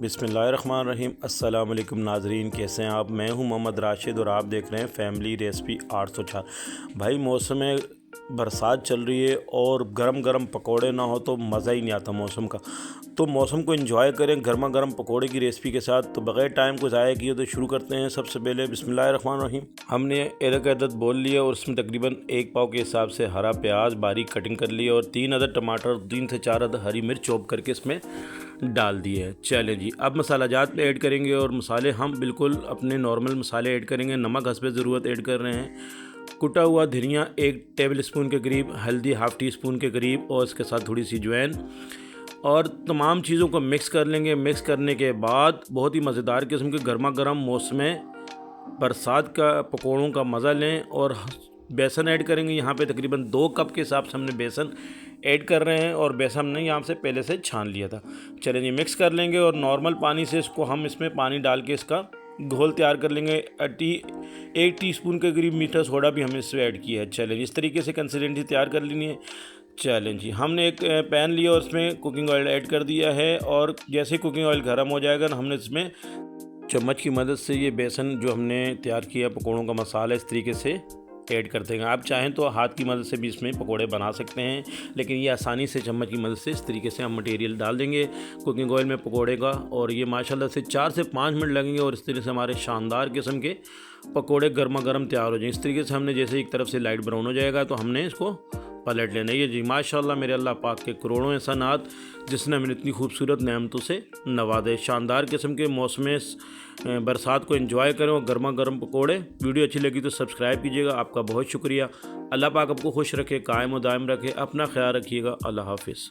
बिस्मिल्लाहिर्रहमानिर्रहीम। अस्सलाम वालेकुम नाज़रीन, कैसे हैं आप? मैं हूं मोहम्मद राशिद और आप देख रहे हैं फैमिली रेसिपी 804। भाई मौसम बरसात चल रही है और गरम गरम पकोड़े ना हो तो मज़ा ही नहीं आता मौसम का। तो मौसम को एंजॉय करें गर्मा गर्म पकोड़े की रेसिपी के साथ। तो बग़ैर टाइम को ज़ाया किए तो शुरू करते हैं। सबसे पहले बिस्मिल्लाहिर्रहमानिर्रहीम। हमने एक अदद बोल लिया और उसमें तकरीबन 1 पाव के हिसाब से हरा प्याज बारीक कटिंग कर लिया और 3 अदद टमाटर, 3 से 4 अदद हरी मिर्च चॉप करके इसमें डाल दिए है। चलें जी, अब मसाला जात पे ऐड करेंगे और मसाले हम बिल्कुल अपने नॉर्मल मसाले ऐड करेंगे। नमक हस्बे ज़रूरत ऐड कर रहे हैं। कुटा हुआ धनिया 1 टेबल स्पून के करीब, हल्दी ½ टी स्पून के करीब और इसके साथ थोड़ी सी अजवाइन और तमाम चीज़ों को मिक्स कर लेंगे। मिक्स करने के बाद बहुत ही मज़ेदार किस्म के गर्मा गर्म मौसम बरसात का पकौड़ों का मज़ा लें। और बेसन ऐड करेंगे। यहाँ पे तकरीबन 2 कप के हिसाब से हमने बेसन ऐड कर रहे हैं और बेसन हमने यहाँ से पहले से छान लिया था। चलें जी, मिक्स कर लेंगे और नॉर्मल पानी से इसको हम इसमें पानी डाल के इसका घोल तैयार कर लेंगे। 1 टीस्पून के करीब मीठा सोडा भी हमने इसमें ऐड किया है। चलें जी, इस तरीके से कंसिस्टेंसी तैयार कर लेनी है। चलें जी, हमने एक पैन लिया और उसमें कुकिंग ऑयल ऐड कर दिया है और जैसे कुकिंग ऑयल गर्म हो जाएगा ना, हमने इसमें चम्मच की मदद से ये बेसन जो हमने तैयार किया पकौड़ों का मसाला इस तरीके से ऐड कर देंगे। आप चाहें तो हाथ की मदद से भी इसमें पकोड़े बना सकते हैं, लेकिन ये आसानी से चम्मच की मदद से इस तरीके से हम मटेरियल डाल देंगे कुकिंग ऑयल में पकोड़े का। और ये माशाल्लाह से 4 से 5 मिनट लगेंगे और इस तरीके से हमारे शानदार किस्म के पकोड़े गर्मा गर्म तैयार हो जाएंगे। इस तरीके से हमने जैसे एक तरफ से लाइट ब्राउन हो जाएगा तो हमने इसको पलट लेना। ये जी माशाल्लाह मेरे अल्लाह पाक के करोड़ों एहसानात जिसने हमें इतनी खूबसूरत नेमतों से नवाजे। शानदार किस्म के मौसम बरसात को एंजॉय करें और गर्मा गर्म पकोड़े। वीडियो अच्छी लगी तो सब्सक्राइब कीजिएगा। आपका बहुत शुक्रिया। अल्लाह पाक आपको खुश रखे, कायम और दायम रखे। अपना ख्याल रखिएगा। अल्लाह हाफिज़।